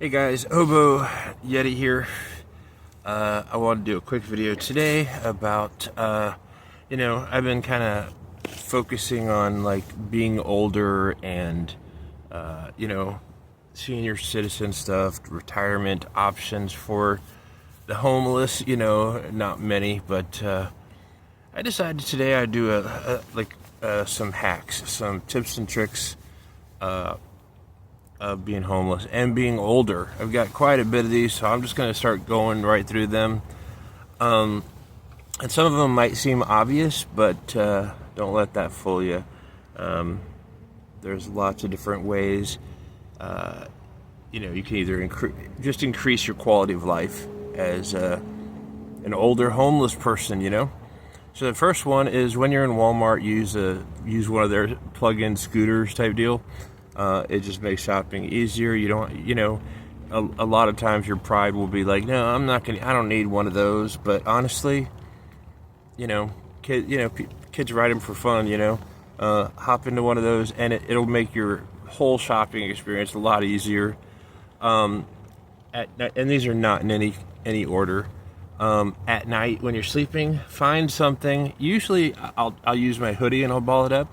Hey guys, Hobo Yeti here. I want to do a quick video today about, I've been kind of focusing on like being older and, senior citizen stuff, retirement options for the homeless, not many, but I decided today I'd do some hacks, some tips and tricks, of being homeless and being older. I've got quite a bit of these, so I'm just going to start going right through them. And some of them might seem obvious, but don't let that fool you. There's lots of different ways. You can either just increase your quality of life as an older homeless person, So the first one is when you're in Walmart, use one of their plug-in scooters type deal. It just makes shopping easier. You don't, a lot of times your pride will be like, no, I don't need one of those. But honestly, kids ride them for fun, hop into one of those and it'll make your whole shopping experience a lot easier. And these are not in any order. At night when you're sleeping, find something. Usually I'll use my hoodie and I'll ball it up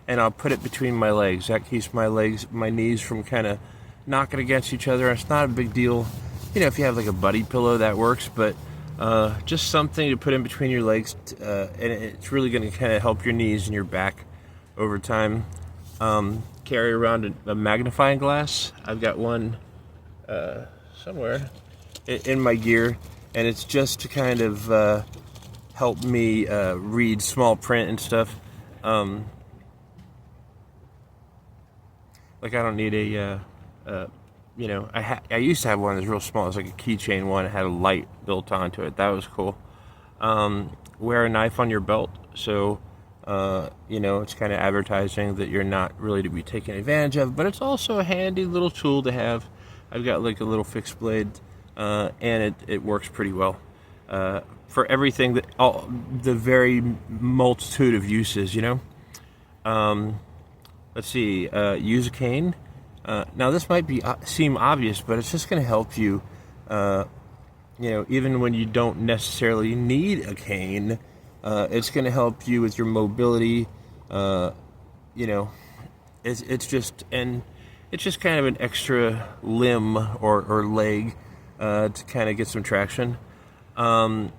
and I'll put it between my legs. That keeps my knees from kind of knocking against each other. It's not a big deal. If you have like a buddy pillow, that works, but just something to put in between your legs, and it's really going to kind of help your knees and your back over time. Carry around a magnifying glass. I've got one somewhere in my gear, and it's just to kind of help me read small print and stuff. Like I don't need I used to have one that's real small. It's like a keychain one. It had a light built onto it. That was cool. Wear a knife on your belt, so it's kind of advertising that you're not really to be taken advantage of, but it's also a handy little tool to have. I've got like a little fixed blade, and it works pretty well for everything the very multitude of uses. Let's see. Use a cane. Now this might seem obvious, but it's just going to help you. Even when you don't necessarily need a cane, it's going to help you with your mobility. It's just kind of an extra limb or leg to kind of get some traction. Get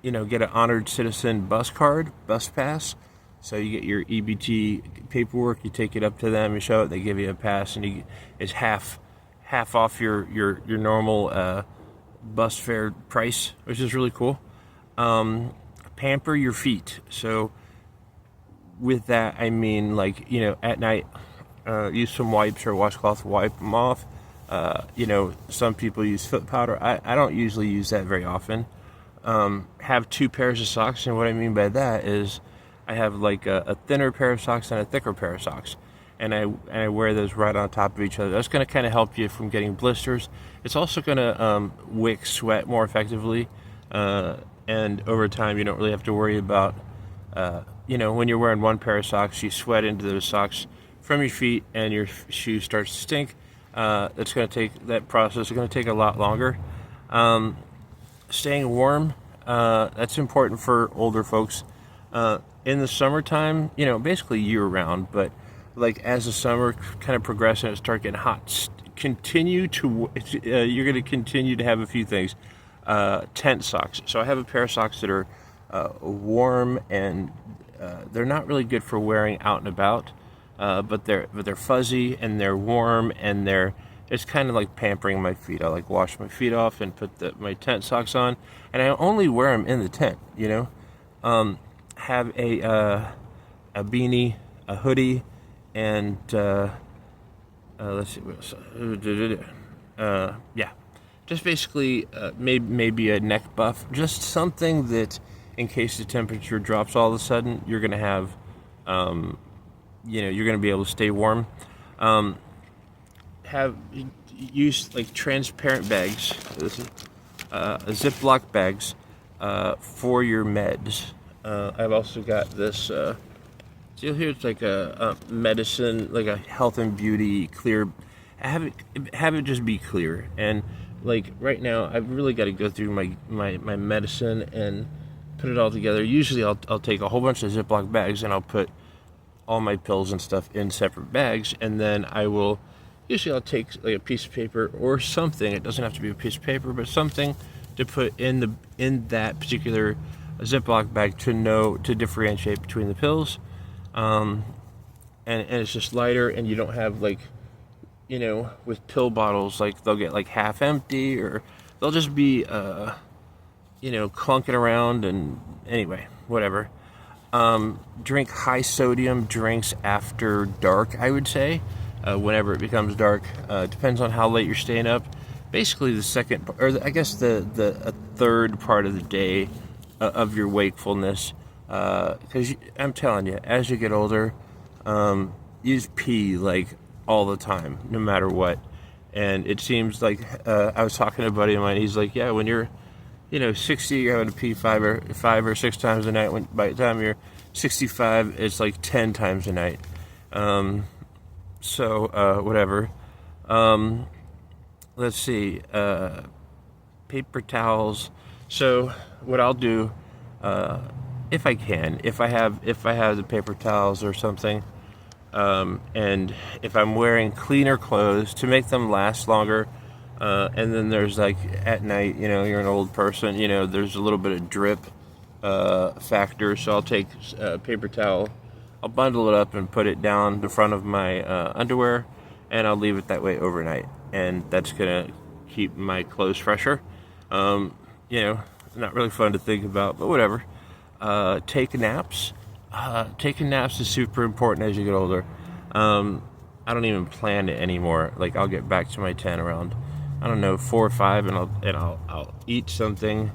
an honored citizen bus pass. So you get your EBT paperwork, you take it up to them, you show it, they give you a pass, and it's half off your normal bus fare price, which is really cool. Pamper your feet. So with that, I mean, at night, use some wipes or washcloth to wipe them off. Some people use foot powder. I don't usually use that very often. Have two pairs of socks, and what I mean by that is I have like a thinner pair of socks and a thicker pair of socks, and I wear those right on top of each other. That's going to kind of help you from getting blisters. It's also going to wick sweat more effectively, and over time you don't really have to worry about when you're wearing one pair of socks, you sweat into those socks from your feet and your shoes starts to stink. That process is going to take a lot longer. Staying warm, that's important for older folks. In the summertime, basically year round, but like as the summer kind of progresses and it starts getting hot, you're going to continue to have a few things. Tent socks. So I have a pair of socks that are warm and they're not really good for wearing out and about, but they're fuzzy and they're warm and it's kind of like pampering my feet. I like wash my feet off and put my tent socks on, and I only wear them in the tent. Have a beanie, a hoodie, and let's see what else. Just basically maybe a neck buff, just something that in case the temperature drops all of a sudden, you're gonna have, you're gonna be able to stay warm. Use like transparent bags, Ziploc bags for your meds. I've also got this See here, it's like a medicine, like a health and beauty clear. have it just be clear. And like right now, I've really got to go through my medicine and put it all together. Usually, I'll take a whole bunch of Ziploc bags and I'll put all my pills and stuff in separate bags, and then I'll take like a piece of paper or something. It doesn't have to be a piece of paper, but something to put in that particular Ziploc bag to differentiate between the pills. And it's just lighter, and you don't have like, with pill bottles, like they'll get like half empty, or they'll just be clunking around. And anyway, whatever. Drink high sodium drinks after dark, I would say, whenever it becomes dark. Depends on how late you're staying up. Basically, the second, or I guess the third part of the day of your wakefulness. Because I'm telling you, as you get older, you just pee like all the time, no matter what. And it seems like I was talking to a buddy of mine. He's like, yeah, when you're 60, you're having to pee five or six times a night. When by the time you're 65, it's like 10 times a night. Whatever. Let's see. Paper towels. So what I'll do, if I have the paper towels or something, and if I'm wearing cleaner clothes to make them last longer. And then there's like at night, you're an old person, there's a little bit of drip factor. So I'll take a paper towel, I'll bundle it up and put it down the front of my underwear, and I'll leave it that way overnight. And that's going to keep my clothes fresher. Not really fun to think about, but whatever. Take naps. Taking naps is super important as you get older. I don't even plan it anymore. Like I'll get back to my tent around, I don't know, 4 or 5, and I'll eat something,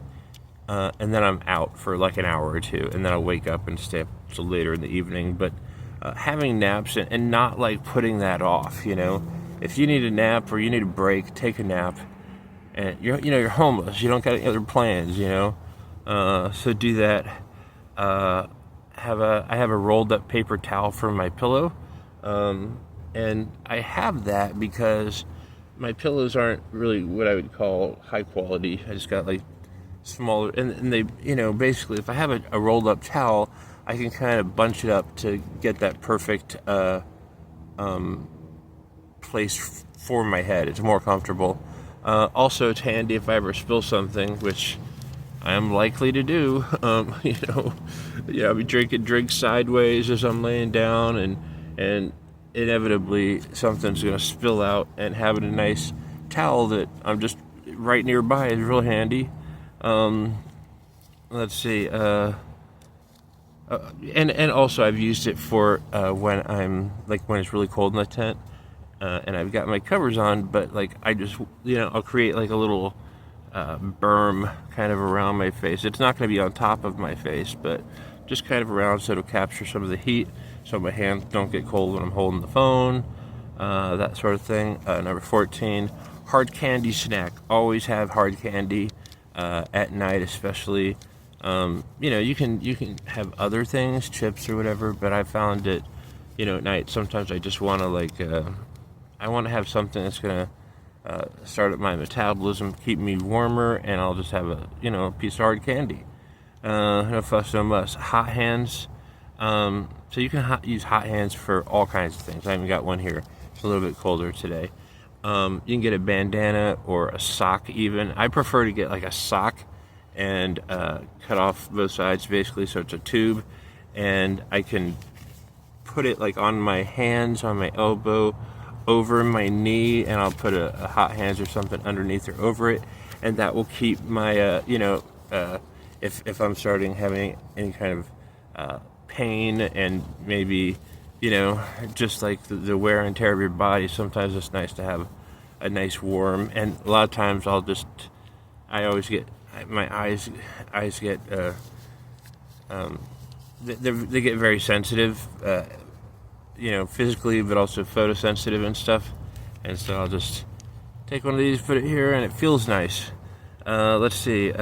and then I'm out for like an hour or two, and then I'll wake up and stay up till later in the evening. But having naps and not like putting that off, if you need a nap or you need a break, take a nap. And you're homeless, you don't got any other plans, so do that. I have a rolled up paper towel for my pillow, and I have that because my pillows aren't really what I would call high quality. I just got like smaller, and they, basically if I have a rolled up towel, I can kind of bunch it up to get that perfect place for my head. It's more comfortable. Also, it's handy if I ever spill something, which I am likely to do. I'll be drinking drinks sideways as I'm laying down, and inevitably something's going to spill out, and having a nice towel that I'm just right nearby is real handy. Let's see. And also I've used it for when it's really cold in the tent, and I've got my covers on, but like I just I'll create like a little berm kind of around my face. It's not going to be on top of my face, but just kind of around, so it'll capture some of the heat, so my hands don't get cold when I'm holding the phone, that sort of thing. Number 14, hard candy snack. Always have hard candy at night, especially. You can have other things, chips or whatever, but I found it, at night, sometimes I just want to I want to have something that's going to start up my metabolism, keep me warmer, and I'll just have a piece of hard candy. No fuss, no muss. Hot hands. So you can use hot hands for all kinds of things. I even got one here. It's a little bit colder today. You can get a bandana or a sock even. I prefer to get like a sock and cut off both sides basically, so it's a tube, and I can put it like on my hands, on my elbow, over my knee, and I'll put a hot hands or something underneath or over it, and that will keep my if I'm starting having any kind of pain, and maybe just like the wear and tear of your body, sometimes it's nice to have a nice warm. And a lot of times I always get my eyes get they get very sensitive, physically, but also photosensitive and stuff. And so I'll just take one of these, put it here, and it feels nice. Let's see.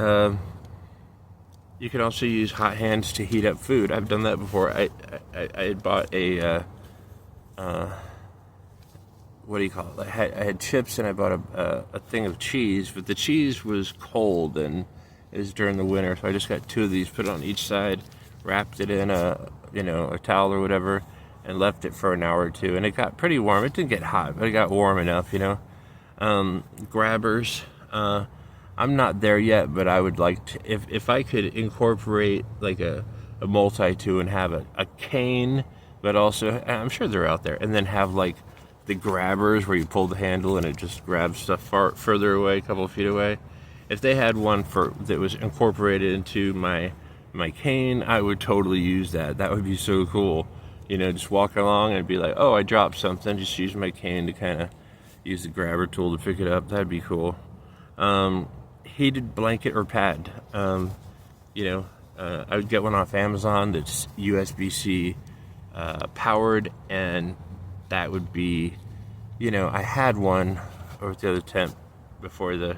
You can also use hot hands to heat up food. I've done that before. I had bought a what do you call it? I had chips and I bought a thing of cheese, but the cheese was cold and it was during the winter, so I just got 2 of these, put it on each side, wrapped it in a towel or whatever, and left it for an hour or 2, and it got pretty warm. It didn't get hot, but it got warm enough, Grabbers. I'm not there yet, but I would like to, if I could incorporate like a multi-tool and have a cane, but also, I'm sure they're out there, and then have like the grabbers where you pull the handle and it just grabs stuff further away, a couple of feet away. If they had one that was incorporated into my cane, I would totally use that. That would be so cool. Just walk along and be like, oh, I dropped something. Just use my cane to kind of use the grabber tool to pick it up. That'd be cool. Heated blanket or pad. I would get one off Amazon that's USB-C powered, and that would be, I had one over at the other tent before the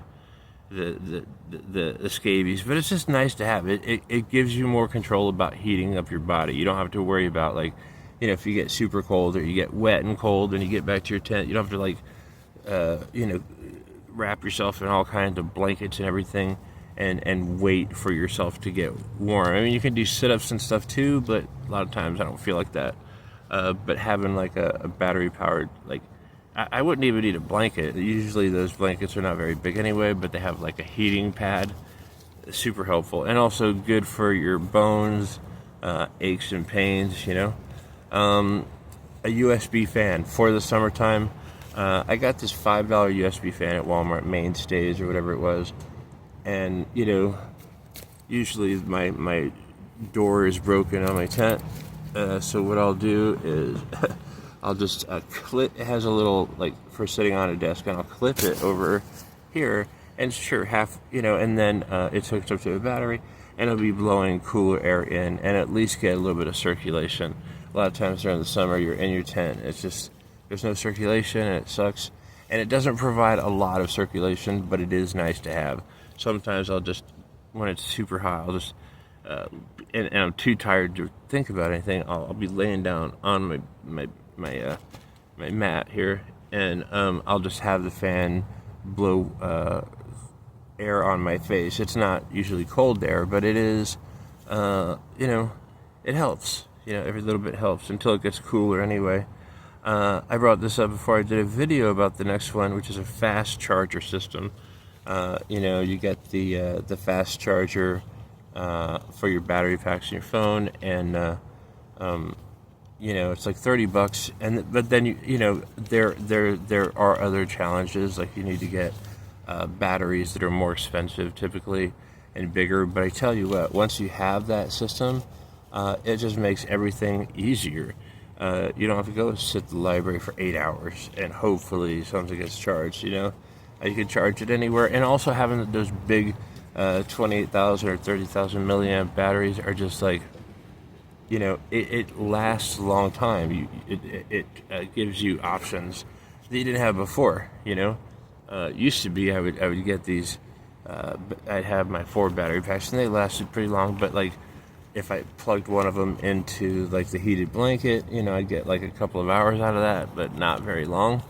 scabies, but it's just nice to have it. It gives you more control about heating up your body. You don't have to worry about if you get super cold or you get wet and cold and you get back to your tent, you don't have to wrap yourself in all kinds of blankets and everything and wait for yourself to get warm. I mean, you can do sit-ups and stuff too, but a lot of times I don't feel like that. But having like a battery powered, I wouldn't even need a blanket. Usually those blankets are not very big anyway, but they have like a heating pad. Super helpful, and also good for your bones, aches and pains, A USB fan for the summertime. I got this $5 USB fan at Walmart Mainstays or whatever it was, and usually my door is broken on my tent, so what I'll do is I'll just clip. It has a little for sitting on a desk, and I'll clip it over here, and sure, and then it's hooked up to a battery, and it'll be blowing cooler air in, and at least get a little bit of circulation. A lot of times during the summer, you're in your tent. It's just there's no circulation, and it sucks. And it doesn't provide a lot of circulation, but it is nice to have. Sometimes I'll just, when it's super hot, I'll just, and I'm too tired to think about anything. I'll be laying down on my mat here, and I'll just have the fan blow air on my face. It's not usually cold air, but it is, it helps. Every little bit helps until it gets cooler anyway. I brought this up before I did a video about the next one, which is a fast charger system. You get the fast charger for your battery packs in your phone, and it's like $30, but then there are other challenges, like you need to get batteries that are more expensive typically and bigger. But I tell you what, once you have that system, it just makes everything easier. You don't have to go sit at the library for 8 hours and hopefully something gets charged. You can charge it anywhere, and also having those big 28,000 or 30,000 milliamp batteries are just it lasts a long time. It gives you options that you didn't have before. Used to be I would get these. I'd have my 4 battery packs, and they lasted pretty long. But if I plugged one of them into the heated blanket, I'd get a couple of hours out of that, but not very long.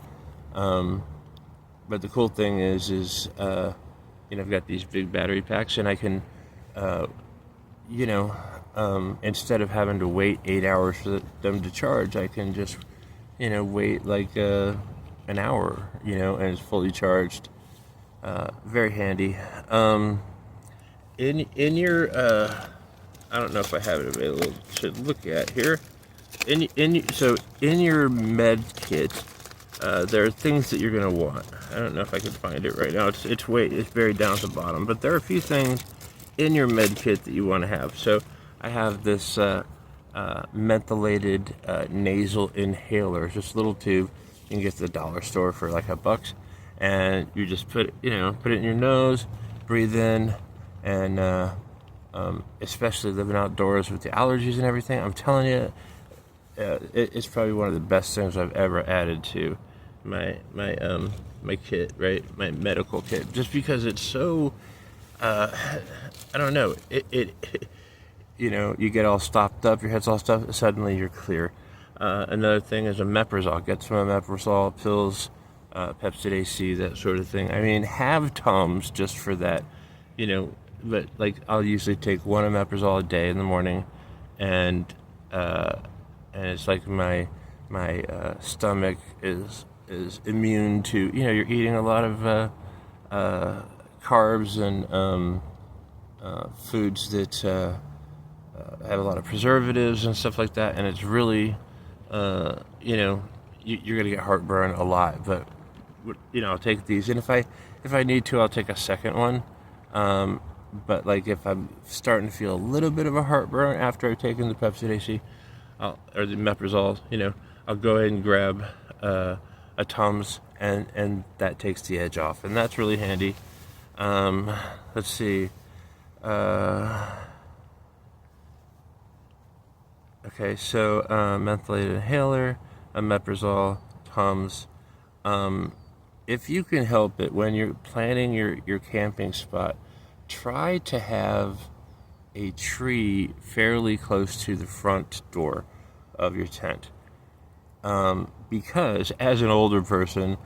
But the cool thing is I've got these big battery packs, and I can, instead of having to wait 8 hours for them to charge, I can just, wait an hour, and it's fully charged. Very handy. In your, I don't know if I have it available to look at here. So in your med kit, there are things that you're going to want. I don't know if I can find it right now. It's buried down at the bottom. But there are a few things in your med kit that you want to have. So I have this mentholated nasal inhaler. It's just a little tube. You can get to the dollar store for $1, and you just put it in your nose, breathe in, and especially living outdoors with the allergies and everything, I'm telling you, it's probably one of the best things I've ever added to my kit, right? My medical kit, just because it's so, I don't know, you get all stopped up, your head's all stuffed, suddenly you're clear. Another thing is omeprazole. Get some omeprazole pills, Pepsid AC, that sort of thing. I mean, have Tums just for that, you know. But like, I'll usually take one omeprazole a day in the morning, and it's like my stomach is immune to, you know, you're eating a lot of carbs and foods that have a lot of preservatives and stuff like that, and it's really you know, you're gonna get heartburn a lot. But you know, I'll take these, and if I need to, I'll take a second one. But like, if I'm starting to feel a little bit of a heartburn after I've taken the Pepsid AC or the Meprazole, you know, I'll go ahead and grab a Tums, and that takes the edge off, and that's really handy. Let's see. Okay, so mentholated inhaler, omeprazole, Tums. If you can help it, when you're planning your camping spot, try to have a tree fairly close to the front door of your tent. Because as an older person,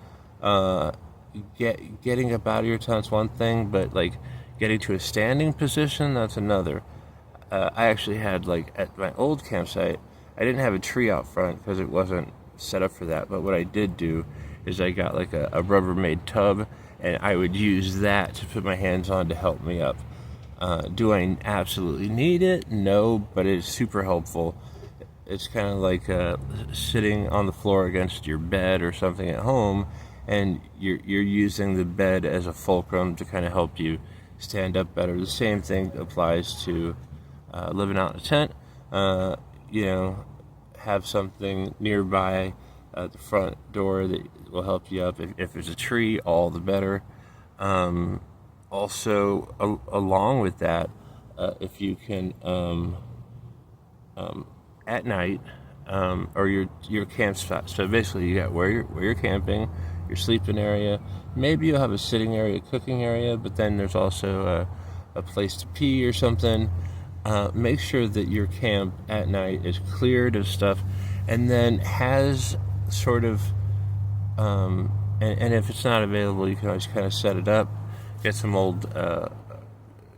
getting up out of your tent's one thing, but like getting to a standing position, that's another. I actually had, like, at my old campsite, I didn't have a tree out front because it wasn't set up for that. But what I did do is I got like a Rubbermaid tub, and I would use that to put my hands on to help me up. Do I absolutely need it? No, but it's super helpful. It's kind of like sitting on the floor against your bed or something at home, and you're using the bed as a fulcrum to kind of help you stand up better. The same thing applies to living out in a tent. You know, have something nearby at the front door that will help you up. If there's a tree, all the better. Also, along with that, if you can, at night, or your camp spot. So basically, you got where you're camping, your sleeping area. Maybe you'll have a sitting area, cooking area, but then there's also a place to pee or something. Make sure that your camp at night is cleared of stuff, and then has sort of, and if it's not available, you can always kind of set it up, get some old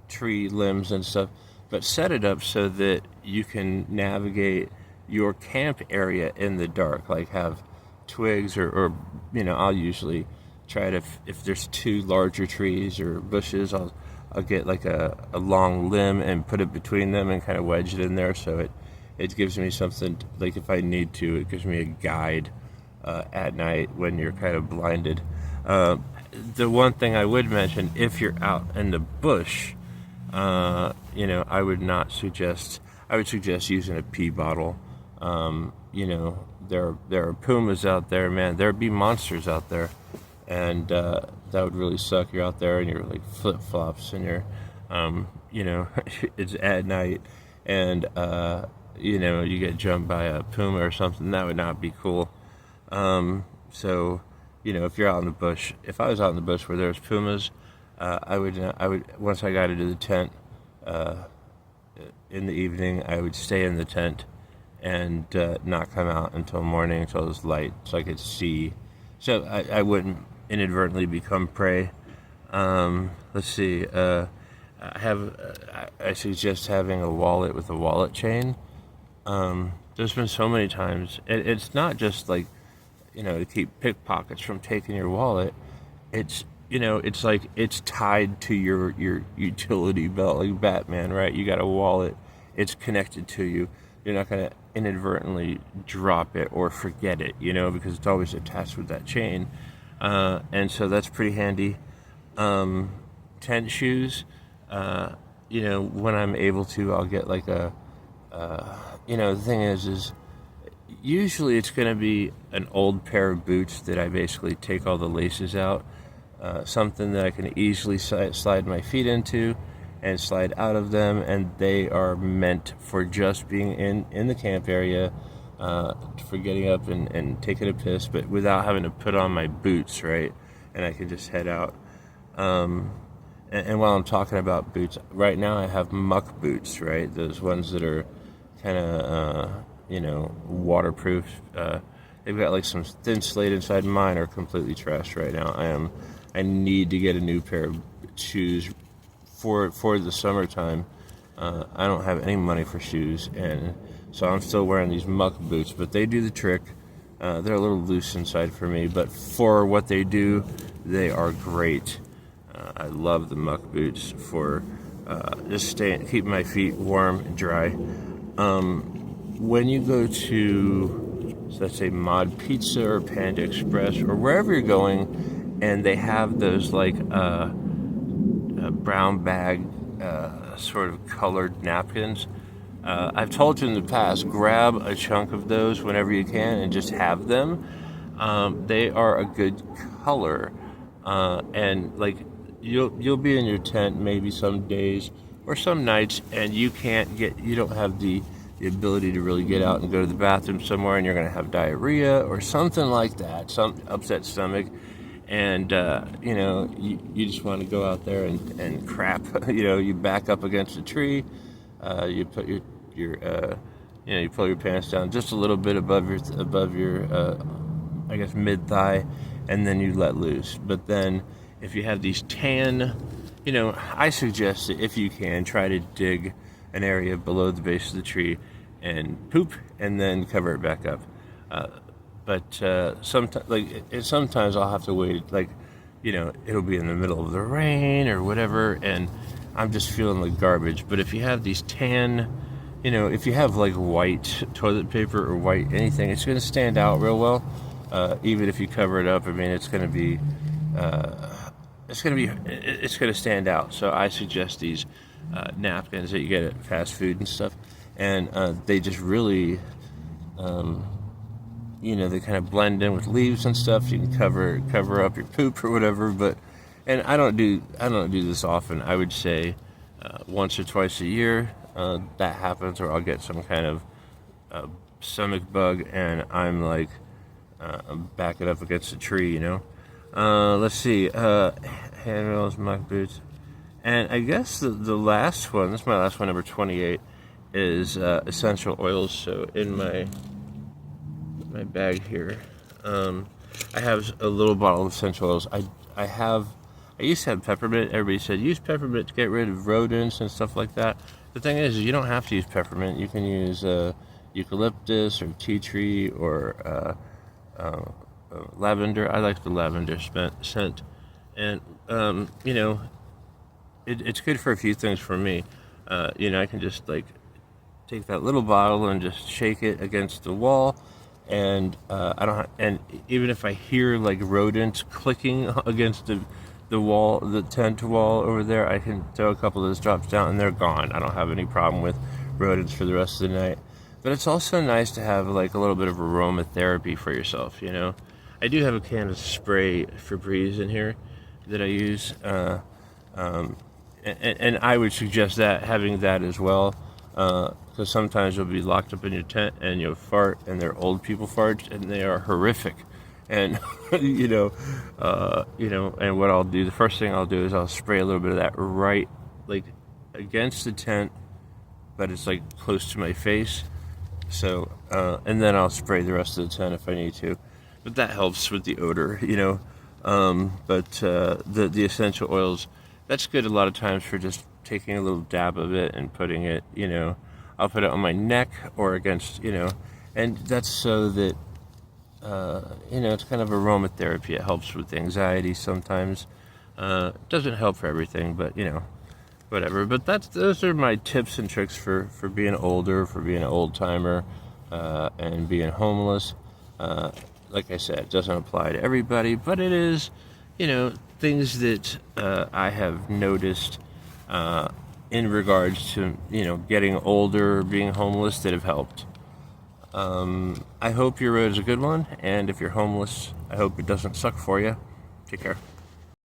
tree limbs and stuff, but set it up so that you can navigate your camp area in the dark. Like, have twigs or you know, I'll usually try to, if there's two larger trees or bushes, I'll get like a long limb and put it between them and kind of wedge it in there, so it gives me something, like if I need to, it gives me a guide at night when you're kind of blinded. The one thing I would mention, if you're out in the bush, you know, I would suggest using a pee bottle. You know, there are pumas out there, man. There'd be monsters out there, and that would really suck. You're out there and you're like flip-flops, and you're, you know, it's at night, and you know, you get jumped by a puma or something. That would not be cool. So, you know, if you're out in the bush, if I was out in the bush where there's pumas, I would once I got into the tent in the evening, I would stay in the tent and not come out until morning, until it was light, so I could see, so I wouldn't inadvertently become prey. Let's see. I suggest having a wallet with a wallet chain. There's been so many times. It's not just like, you know, to keep pickpockets from taking your wallet. It's, you know, it's like it's tied to your utility belt, like Batman, right? You got a wallet. It's connected to you. You're not going to inadvertently drop it or forget it, you know, because it's always attached with that chain. And so that's pretty handy. Tent shoes, you know, when I'm able to, I'll get like you know, the thing is usually it's going to be an old pair of boots that I basically take all the laces out, something that I can easily slide my feet into and slide out of them, and they are meant for just being in the camp area, for getting up and taking a piss, but without having to put on my boots, right? And I can just head out. And while I'm talking about boots, right now I have muck boots, right? Those ones that are kind of waterproof. They've got like some thin slate inside. Mine are completely trashed right now. I need to get a new pair of shoes for the summertime. I don't have any money for shoes, and so I'm still wearing these muck boots, but they do the trick. They're a little loose inside for me, but for what they do, they are great. I love the muck boots for just keeping my feet warm and dry. When you go to, so let's say, Mod Pizza or Panda Express or wherever you're going, and they have those like brown bag sort of colored napkins. I've told you in the past, grab a chunk of those whenever you can and just have them. They are a good color, and like you'll be in your tent maybe some days or some nights, and you don't have the ability to really get out and go to the bathroom somewhere, and you're going to have diarrhea or something like that, some upset stomach, and you just want to go out there and crap. You back up against a tree, you put your you pull your pants down just a little bit above your I guess mid thigh, and then you let loose. But then if you have these tan, I suggest that if you can, try to dig an area below the base of the tree and poop, and then cover it back up. But sometimes I'll have to wait, it'll be in the middle of the rain or whatever, and I'm just feeling like garbage. But if you have these tan, if you have like white toilet paper or white anything, it's going to stand out real well. Even if you cover it up, I mean, it's going to stand out. So I suggest these napkins that you get at fast food and stuff, and they just really, they kind of blend in with leaves and stuff. You can cover up your poop or whatever. And I don't do this often. I would say once or twice a year that happens, or I'll get some kind of stomach bug, and I'm like backing up against a tree. Let's see, handrails, muck boots, and I guess the last one. This is my last one, number 28, is essential oils. So in my bag here, I have a little bottle of essential oils. I used to have peppermint. Everybody said use peppermint to get rid of rodents and stuff like that. The thing is you don't have to use peppermint. You can use eucalyptus or tea tree or lavender. I like the lavender scent, and it's good for a few things for me. I can just take that little bottle and just shake it against the wall, and and even if I hear like rodents clicking against the wall, the tent wall over there, I can throw a couple of those drops down and they're gone. I don't have any problem with rodents for the rest of the night. But it's also nice to have like a little bit of aromatherapy for yourself. I do have a can of spray Febreze in here that I use, and I would suggest having that as well, because sometimes you'll be locked up in your tent and you'll fart, and they're old people farts, and they are horrific. And and what I'll do, the first thing I'll do is I'll spray a little bit of that right against the tent, but it's close to my face. So and then I'll spray the rest of the tent if I need to. But that helps with the odor, But the essential oils, that's good a lot of times for just taking a little dab of it and putting it, I'll put it on my neck or against, and that's so that, it's kind of aromatherapy. It helps with anxiety sometimes. It doesn't help for everything, but, whatever. But those are my tips and tricks for being older, for being an old timer, and being homeless. Like I said, it doesn't apply to everybody, but it is, things that I have noticed in regards to, getting older, being homeless, that have helped. I hope your road is a good one, and if you're homeless, I hope it doesn't suck for you. Take care.